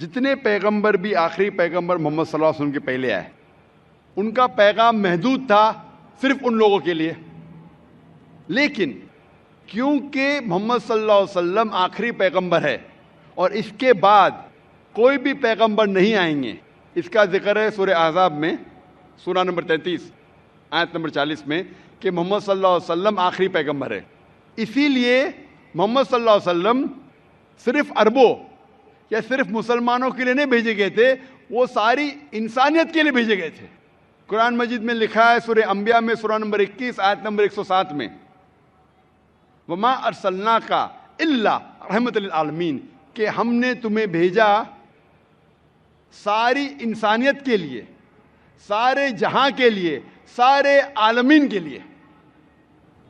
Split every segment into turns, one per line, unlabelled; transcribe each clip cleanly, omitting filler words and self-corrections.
جتنے پیغمبر بھی آخری پیغمبر محمد صلی اللہ علیہ وسلم کے پہلے آئے، ان کا پیغام محدود تھا صرف ان لوگوں کے لیے، لیکن کیونکہ محمد صلی اللہ علیہ وسلم آخری پیغمبر ہے اور اس کے بعد کوئی بھی پیغمبر نہیں آئیں گے، اس کا ذکر ہے سورہ احزاب میں، سورہ نمبر 33 آیت نمبر 40 میں، کہ محمد صلی اللہ علیہ وسلم آخری پیغمبر ہے۔ اسی لیے محمد صلی اللہ علیہ وسلم صرف عربوں یا صرف مسلمانوں کے لیے نہیں بھیجے گئے تھے، وہ ساری انسانیت کے لیے بھیجے گئے تھے۔ قرآن مجید میں لکھا ہے سورہ انبیاء میں سورہ نمبر 21 آیت نمبر 107 میں، وَمَا أَرْسَلْنَاكَ إِلَّا رَحْمَةً لِلْعَالَمِينَ، کہ ہم نے تمہیں بھیجا ساری انسانیت کے لیے، سارے جہاں کے لیے، سارے عالمین کے لیے،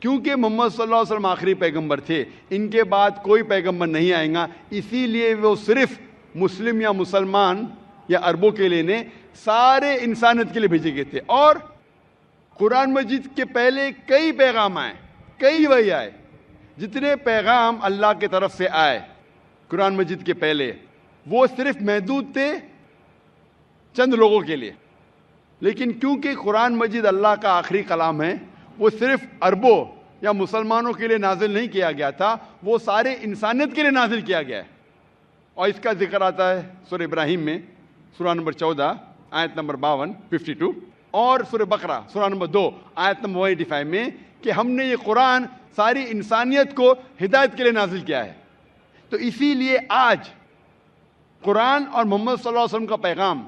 کیونکہ محمد صلی اللہ علیہ وسلم آخری پیغمبر تھے، ان کے بعد کوئی پیغمبر نہیں آئے گا، اسی لیے وہ صرف مسلم یا مسلمان یا عربوں کے لیے نہیں، سارے انسانیت کے لیے بھیجے گئے تھے۔ اور قرآن مجید کے پہلے کئی پیغام آئے، کئی وحی آئے، جتنے پیغام اللہ کے طرف سے آئے قرآن مجید کے پہلے، وہ صرف محدود تھے چند لوگوں کے لیے، لیکن کیونکہ قرآن مجید اللہ کا آخری کلام ہے، وہ صرف عربوں یا مسلمانوں کے لیے نازل نہیں کیا گیا تھا، وہ سارے انسانیت کے لیے نازل کیا گیا ہے۔ اور اس کا ذکر آتا ہے سورہ ابراہیم میں سورہ نمبر 14 آیت نمبر 52 اور سورہ بقرہ سورہ نمبر 2 آیت نمبر 185 میں، کہ ہم نے یہ قرآن ساری انسانیت کو ہدایت کے لیے نازل کیا ہے۔ تو اسی لیے آج قرآن اور محمد صلی اللہ علیہ وسلم کا پیغام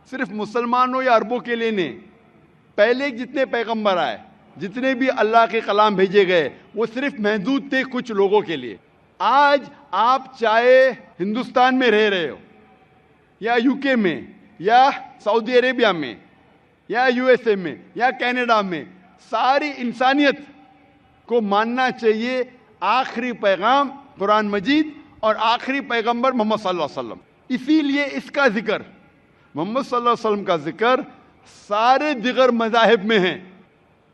صرف مسلمانوں یا عربوں کے لیے نہیں، پہلے جتنے پیغمبر آئے، جتنے بھی اللہ کے کلام بھیجے گئے، وہ صرف محدود تھے کچھ لوگوں کے لیے۔ آج آپ چاہے ہندوستان میں رہ رہے ہو یا یو کے میں یا سعودی عربیہ میں یا یو ایس اے میں یا کینیڈا میں، ساری انسانیت کو ماننا چاہیے آخری پیغام قرآن مجید اور آخری پیغمبر محمد صلی اللہ علیہ وسلم۔ اسی لیے اس کا ذکر، محمد صلی اللہ علیہ وسلم کا ذکر سارے دیگر مذاہب میں ہے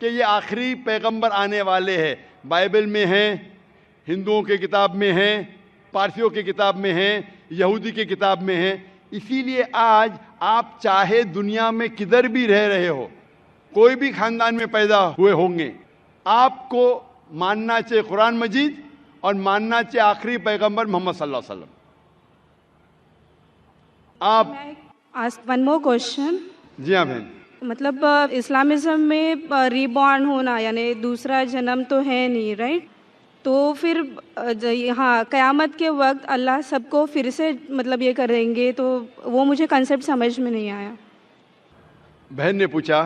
کہ یہ آخری پیغمبر آنے والے ہیں، بائبل میں ہیں، ہندوؤں کے کتاب میں ہیں، پارسیوں کے کتاب میں ہیں، یہودی کے کتاب میں ہیں۔ اسی لیے آج آپ چاہے دنیا میں کدھر بھی رہ رہے ہو، کوئی بھی خاندان میں پیدا ہوئے ہوں گے، آپ کو ماننا چاہیے قرآن مجید اور ماننا چاہیے آخری پیغمبر محمد صلی اللہ علیہ وسلم۔ آپ
آسک ون مور کوشچن۔
جی ہاں بہن،
مطلب اسلامزم میں ری بورن ہونا یعنی دوسرا جنم تو ہے نہیں، رائٹ؟ تو پھر ہاں قیامت کے وقت اللہ سب کو پھر سے مطلب یہ کریں گے، تو وہ مجھے کنسیپٹ سمجھ میں نہیں آیا۔
بہن نے پوچھا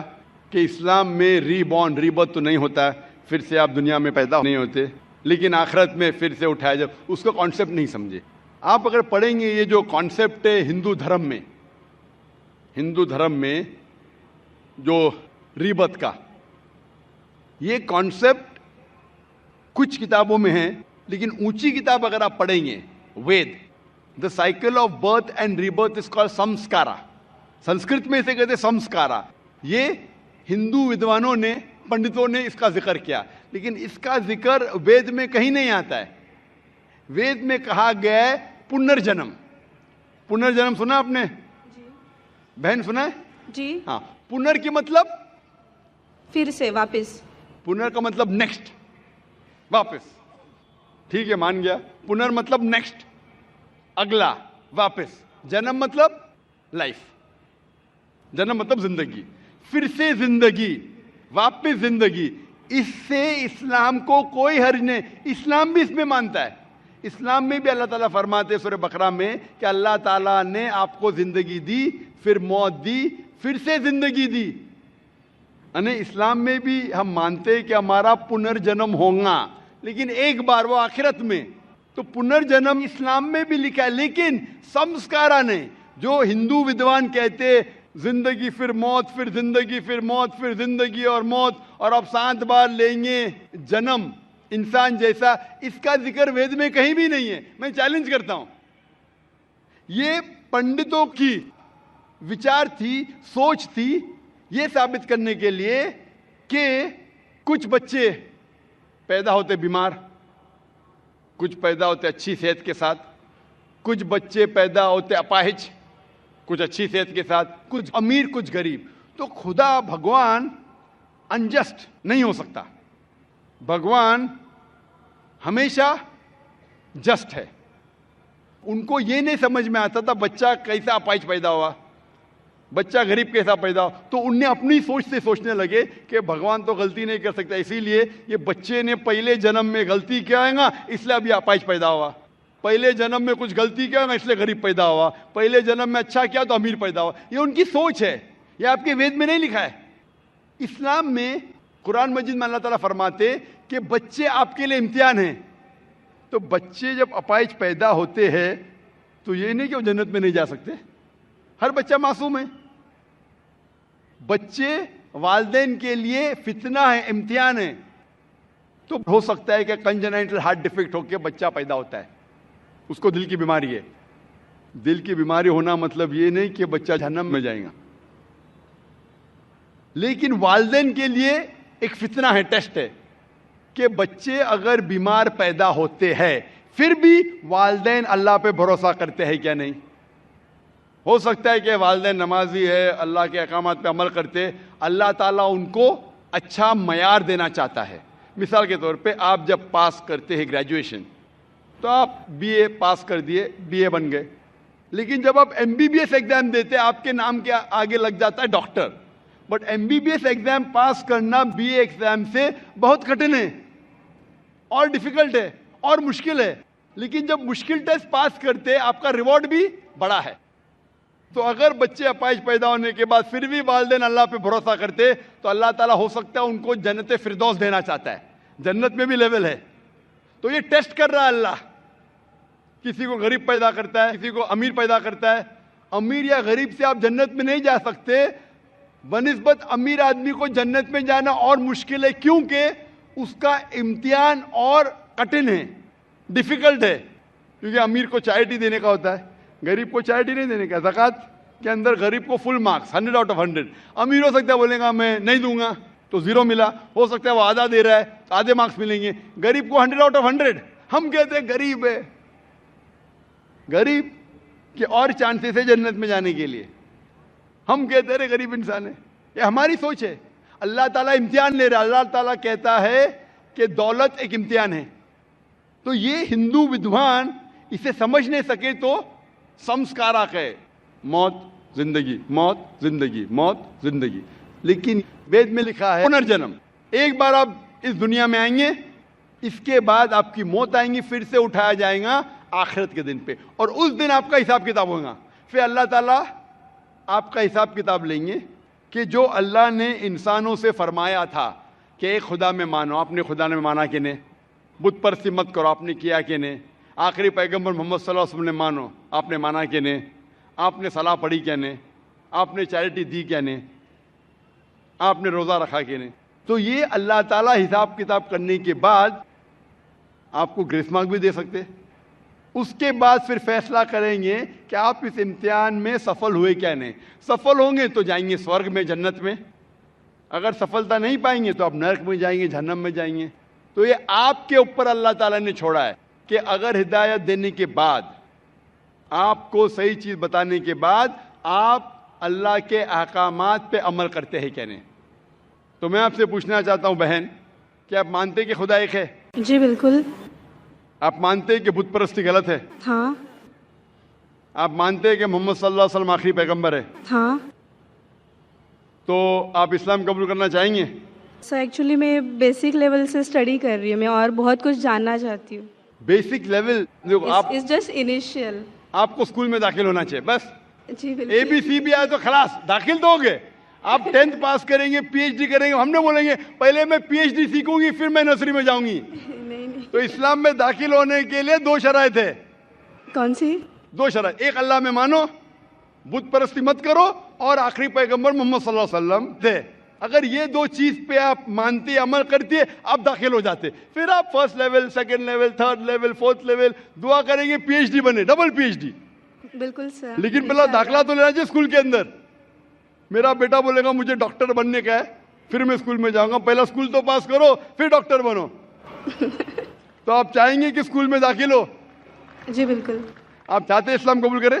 کہ اسلام میں ری برتھ تو نہیں ہوتا، پھر سے آپ دنیا میں پیدا نہیں ہوتے، لیکن آخرت میں پھر سے اٹھایا جب، اس کا کانسیپٹ نہیں سمجھے۔ آپ اگر پڑھیں گے یہ جو کانسیپٹ ہے ہندو دھرم میں جو ریبت کا، یہ کانسیپٹ کچھ کتابوں میں ہے، لیکن اونچی کتاب اگر آپ پڑھیں گے، Veda, the cycle of birth and rebirth is called samskara, Sanskrit میں اسے کہتے ہیں سمسکارا۔ یہ ہندو ودوانوں نے، پنڈتوں نے اس کا ذکر کیا، لیکن اس کا ذکر وید میں کہیں نہیں آتا ہے۔ وید میں کہا گیا ہے پنرجنم۔ پنرجنم سنا آپ نے؟ بہن سنا ہے؟
جی
ہاں، پنر کی مطلب
پھر سے واپس،
پنر کا مطلب نیکسٹ، واپس، ٹھیک ہے مان گیا۔ پنر مطلب نیکسٹ، اگلا، واپس۔ جنم مطلب لائف، جنم مطلب زندگی، پھر سے زندگی، واپس زندگی۔ اس سے اسلام کو کوئی حرج نہیں، اسلام بھی اس میں مانتا ہے۔ اسلام میں بھی اللہ تعالیٰ فرماتے سورہ بقرہ میں کہ اللہ تعالیٰ نے آپ کو زندگی دی، پھر موت دی، پھر سے زندگی دی۔ یعنی اسلام میں بھی ہم مانتے ہیں کہ ہمارا پنرجنم ہوگا، لیکن ایک بار، وہ آخرت میں۔ تو پنرجنم اسلام میں بھی لکھا ہے، لیکن سمسکارا نہیں۔ جو ہندو ودوان کہتے زندگی پھر موت، پھر زندگی، پھر موت، پھر زندگی اور موت، اور اب 7 بار لیں گے جنم انسان جیسا، اس کا ذکر وید میں کہیں بھی نہیں ہے۔ میں چیلنج کرتا ہوں، یہ پنڈتوں کی وچار تھی، سوچ تھی، یہ ثابت کرنے کے لیے کہ کچھ بچے پیدا ہوتے بیمار، کچھ پیدا ہوتے اچھی صحت کے ساتھ، کچھ بچے پیدا ہوتے اپاہج, کچھ اچھی صحت کے ساتھ, کچھ امیر کچھ غریب. تو خدا بھگوان انجسٹ نہیں ہو سکتا, بھگوان ہمیشہ جسٹ ہے. ان کو یہ نہیں سمجھ میں آتا تھا بچہ کیسا اپاہج پیدا ہوا, بچہ غریب کیسا پیدا ہوا. تو ان نے اپنی سوچ سے سوچنے لگے کہ بھگوان تو غلطی نہیں کر سکتا, اسی لیے یہ بچے نے پہلے جنم میں غلطی کیا ہے گا اس لیے ابھی اپاہج پیدا ہوا, پہلے جنم میں کچھ غلطی کیا ہے گا اس لیے غریب پیدا ہوا, پہلے جنم میں اچھا کیا تو امیر پیدا ہوا. یہ ان کی سوچ ہے, یہ آپ کے وید میں نہیں لکھا ہے. اسلام میں قرآن مجید میں اللہ تعالیٰ فرماتے کہ بچے آپ کے لیے امتحان ہیں. تو بچے جب اپاہج پیدا ہوتے ہیں تو یہ نہیں کہ وہ جنت میں نہیں جا سکتے, ہر بچہ معصوم ہے. بچے والدین کے لیے فتنہ ہے, امتحان ہے. تو ہو سکتا ہے کہ کنجنائٹل ہارٹ ڈیفیکٹ ہو کے بچہ پیدا ہوتا ہے, اس کو دل کی بیماری ہے. دل کی بیماری ہونا مطلب یہ نہیں کہ بچہ جہنم میں جائے گا, لیکن والدین کے لیے ایک فتنہ ہے, ٹیسٹ ہے کہ بچے اگر بیمار پیدا ہوتے ہیں پھر بھی والدین اللہ پہ بھروسہ کرتے ہیں کیا نہیں. ہو سکتا ہے کہ والدین نمازی ہے, اللہ کے احکامات پہ عمل کرتے, اللہ تعالیٰ ان کو اچھا معیار دینا چاہتا ہے. مثال کے طور پہ آپ جب پاس کرتے ہیں گریجویشن تو آپ بی اے پاس کر دیے, بی اے بن گئے, لیکن جب آپ M B B S exam دیتے آپ کے نام کے آگے لگ جاتا ہے doctor. But M B B S exam pass کرنا بی اے ایگزام سے بہت کٹھن ہے اور ڈیفیکلٹ ہے اور مشکل ہے, لیکن جب مشکل ٹیسٹ پاس کرتے آپ کا ریوارڈ بھی بڑا ہے. تو اگر بچے اپاہج پیدا ہونے کے بعد پھر بھی والدین اللہ پہ بھروسہ کرتے تو اللہ تعالیٰ ہو سکتا ہے ان کو جنت فردوس دینا چاہتا ہے. جنت میں بھی لیول ہے. تو یہ ٹیسٹ کر رہا ہے اللہ, کسی کو غریب پیدا کرتا ہے, کسی کو امیر پیدا کرتا ہے. امیر یا غریب سے آپ جنت میں نہیں جا سکتے, بنسبت امیر آدمی کو جنت میں جانا اور مشکل ہے کیونکہ اس کا امتحان اور کٹھن ہے, ڈیفیکلٹ ہے. کیونکہ امیر کو چیریٹی دینے کا ہوتا ہے, غریب کو چیریٹی نہیں دینے کا. زکوٰۃ کے اندر غریب کو فل مارکس 100 آؤٹ آف 100. امیر ہو سکتا ہے بولے گا میں نہیں دوں گا تو 0 ملا, ہو سکتا ہے وہ آدھا دے رہا ہے آدھے مارکس ملیں گے. غریب کو 100 آؤٹ آف 100. ہم کہتے ہیں غریب ہے, غریب کے اور چانسز ہے جنت میں جانے کے لیے. ہم کہتے ہیں غریب انسان ہے. یہ ہماری سوچ ہے. اللہ تعالیٰ امتحان لے رہا ہے. اللہ تعالیٰ کہتا ہے کہ دولت ایک امتحان ہے. تو یہ ہندو ودوان اسے سمجھ نہیں سکے تو سمسکارا ہے, موت زندگی, موت زندگی, موت زندگی. لیکن وید میں لکھا ہے پنرجنم, ایک بار آپ اس دنیا میں آئیں گے, اس کے بعد آپ کی موت آئیں گی, پھر سے اٹھایا جائے گا آخرت کے دن پہ, اور اس دن آپ کا حساب کتاب ہوگا. پھر اللہ تعالیٰ آپ کا حساب کتاب لیں گے کہ جو اللہ نے انسانوں سے فرمایا تھا کہ ایک خدا میں مانو, آپ نے خدا میں مانا کہ نہیں, بت پرستی مت کرو, آپ نے کیا کہ نہیں, آخری پیغمبر محمد صلی اللہ علیہ وسلم نے مانو, آپ نے مانا کہ نہیں, آپ نے صلاح پڑھی کیا نہیں, آپ نے چیریٹی دی کیا نہیں, آپ نے روزہ رکھا کہ نہیں. تو یہ اللہ تعالیٰ حساب کتاب کرنے کے بعد آپ کو گریس مارک بھی دے سکتے. اس کے بعد پھر فیصلہ کریں گے کہ آپ اس امتحان میں سفل ہوئے کیا نہیں. سفل ہوں گے تو جائیں گے سورگ میں, جنت میں. اگر سفلتا نہیں پائیں گے تو آپ نرک میں جائیں گے, جہنم میں جائیں گے. تو یہ آپ کے اوپر اللہ تعالیٰ نے چھوڑا ہے کہ اگر ہدایت دینے کے بعد, آپ کو صحیح چیز بتانے کے بعد آپ اللہ کے احکامات پہ عمل کرتے ہیں کیا نہیں. تو میں آپ سے پوچھنا چاہتا ہوں بہن, کیا آپ مانتے ہیں کہ خدا ایک ہے؟
جی بالکل.
آپ مانتے ہیں کہ بت پرستی غلط ہے؟
ہاں.
آپ مانتے ہیں کہ محمد صلی اللہ علیہ وسلم آخری پیغمبر ہے؟
ہاں.
تو آپ اسلام قبول کرنا چاہیں گے؟
سر ایکچولی میں بیسک لیول سے اسٹڈی کر رہی ہوں, میں اور بہت کچھ جاننا چاہتی ہوں.
Basic level,
it's just initial.
آپ کو اسکول میں داخل ہونا چاہیے بس.
جی بالکل.
اے بی سی بھی آئے تو خلاص داخل تو ہو گئے. آپ 10th پاس کریں گے, پی ایچ ڈی کریں گے, ہم نے بولیں گے پہلے میں پی ایچ ڈی سیکھوں گی پھر میں نرسری میں جاؤں گی.
نہیں.
تو اسلام میں داخل ہونے کے لیے 2 شرائط ہے.
کون سی؟
2 شرائط. ایک, اللہ میں مانو, بت پرستی مت کرو, اور آخری پیغمبر محمد صلی اللہ علیہ وسلم تھے. اگر یہ 2 چیز پہ آپ مانتے عمل کرتے آپ داخل ہو جاتے. پھر آپ first level, second level, third level, fourth level دعا کریں گے پی ایچ ڈی بنے, ڈبل پی ایچ ڈی.
بالکل سر.
لیکن پہلا داخلہ تو لینا چاہیے اسکول کے اندر. میرا بیٹا بولے گا مجھے ڈاکٹر بننے کا ہے, پھر میں اسکول میں جاؤں گا. پہلا اسکول تو پاس کرو پھر ڈاکٹر بنو. تو آپ چاہیں گے کہ اسکول میں داخل ہو؟
جی بالکل.
آپ چاہتے ہیں اسلام قبول کریں؟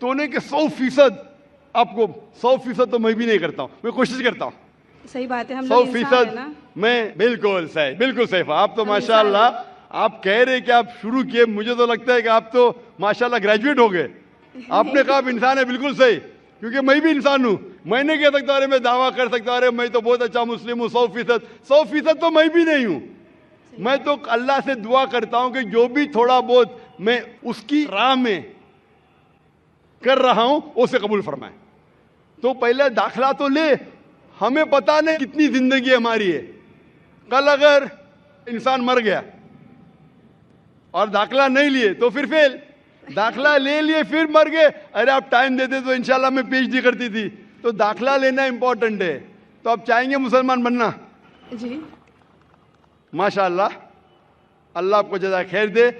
تو نہیں کہ 100% آپ کو 100% تو میں بھی نہیں کرتا ہوں, میں کوشش کرتا ہوں.
صحیح بات ہے, ہم لوگ انسان ہیں نا.
میں بالکل صحیح, بالکل صحیح. آپ تو ماشاء اللہ آپ کہہ رہے کہ آپ شروع کیے, مجھے تو لگتا ہے کہ آپ تو ماشاء اللہ گریجویٹ ہو گئے. آپ نے کہا آپ انسان ہے, بالکل صحیح, کیونکہ میں بھی انسان ہوں. میں نہیں کہہ سکتا ارے میں دعویٰ کر سکتا ارے میں تو بہت اچھا مسلم ہوں 100% تو میں بھی نہیں ہوں. میں تو اللہ سے دعا کرتا ہوں کہ جو بھی تھوڑا بہت میں اس کی راہ میں کر رہا ہوں اسے قبول فرمائے. تو پہلے داخلہ تو لے, ہمیں پتہ نہیں کتنی زندگی ہماری ہے. کل اگر انسان مر گیا اور داخلہ نہیں لیے تو پھر فیل. داخلہ لے لیے پھر مر گئے, ارے آپ ٹائم دیتے تو انشاءاللہ میں پی ایچ ڈی کرتی تھی. تو داخلہ لینا امپورٹنٹ ہے. تو آپ چاہیں گے مسلمان بننا؟
جی
ماشاء اللہ, اللہ آپ کو جزائے خیر دے.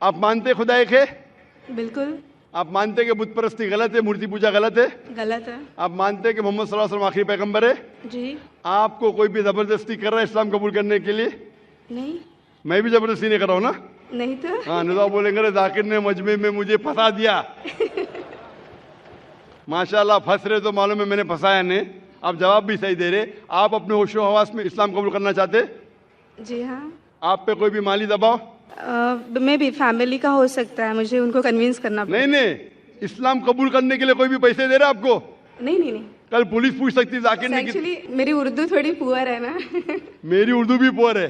آپ مانتے خدا ایک ہے؟
بالکل.
آپ مانتے کہ بت پرستی غلط ہے, مورتی پوجا غلط ہے؟
غلط ہے.
آپ مانتے کہ محمد صلی اللہ علیہ وسلم آخری پیغمبر ہے؟
جی.
آپ کو کوئی بھی زبردستی کر رہا ہے اسلام قبول کرنے کے لیے؟
نہیں.
میں بھی زبردستی نہیں کر رہا ہوں نا.
نہیں تو
ہاں, نظام بولیں گے ذاکر نے مجمع میں مجھے پھنسا دیا. ماشاء اللہ پھنس رہے تو معلوم ہے میں نے پھنسایا نہیں. آپ جواب بھی صحیح دے رہے. آپ اپنے ہوش و حواس میں اسلام قبول کرنا چاہتے؟
جی ہاں.
آپ پہ کوئی بھی مالی دباؤ؟
میں بھی فیملی کا ہو سکتا ہے, مجھے ان کو کنوینس کرنا پڑے.
نہیں, اسلام قبول کرنے کے لیے کوئی بھی پیسے دے رہا آپ کو؟
نہیں.
کل پولیس پوچھ سکتی ذاکر نے.
ایکچولی میری اردو تھوڑی پور ہے نا.
میری اردو بھی پور ہے,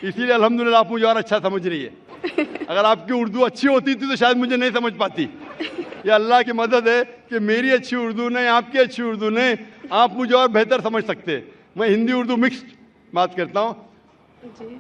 اسی لیے الحمدللہ آپ مجھے اور اچھا سمجھ رہی ہے. اگر آپ کی اردو اچھی ہوتی تھی تو شاید مجھے نہیں سمجھ پاتی. یہ اللہ کی مدد ہے کہ میری اچھی اردو نہیں, آپ کی اچھی اردو نہیں, آپ مجھے اور بہتر سمجھ سکتے. میں ہندی اردو مکسڈ بات کرتا ہوں.
جی